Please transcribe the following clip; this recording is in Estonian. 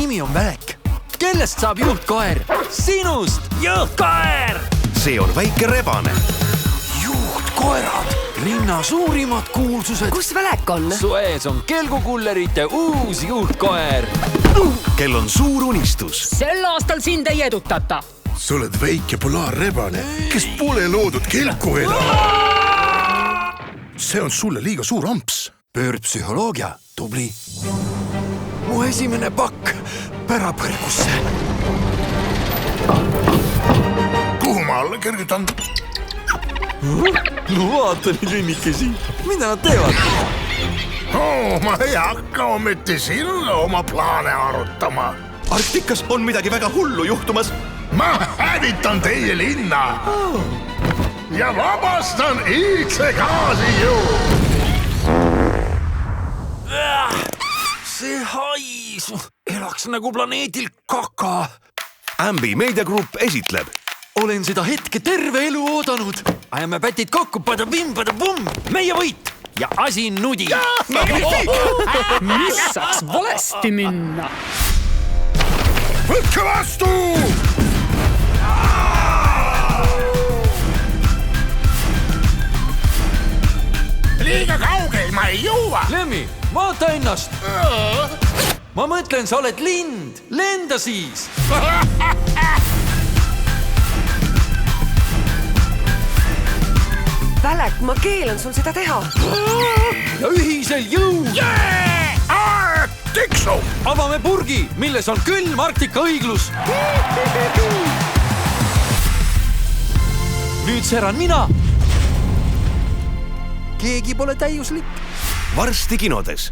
nimi on Välek. Kellest saab juhtkoer? Sinust, juhtkoer! See on väike rebane. Juhtkoerad, linna suurimad kuulsused. Kus Välek on? Sues on kelgukullerite uus juhtkoer. Kel on suur unistus. Sel aastal sind ei edutata. Sa oled väike polaarrebane, kes pole loodud kelku elama. See on sulle liiga suur amps. Pöördpsühholoogia, tubli. Mu esimene pakk pärapõrgusse. Kuhu ma alla kergitan? No vaata neid linnikesi. Mida nad teevad? Ma ei hakka ometi sinuga oma plaane arutama. Arktikas on midagi väga hullu juhtumas. Ma hävitan teie linna ja vabastan iidse gaasijõu. See hais. Elaks nagu planeedil kaka. Ambi meediagrupp esitleb. Olen seda hetke terve elu oodanud. Ajame pätid kokku, padabim, meie võit ja asi nudi. Mis saaks valesti minna? Võtke vastu! Liiga kaugel ma ei jõua. Lemmi, vaata ennast. Ma mõtlen, sa oled lind. Lenda siis. Välek, ma keelan sul seda teha. Ja ühisel jõud. Tiksu! Avame purgi, milles on külm Arktika õiglus. Nüüd säran mina. Keegi pole täiuslik. Varsti kinodes.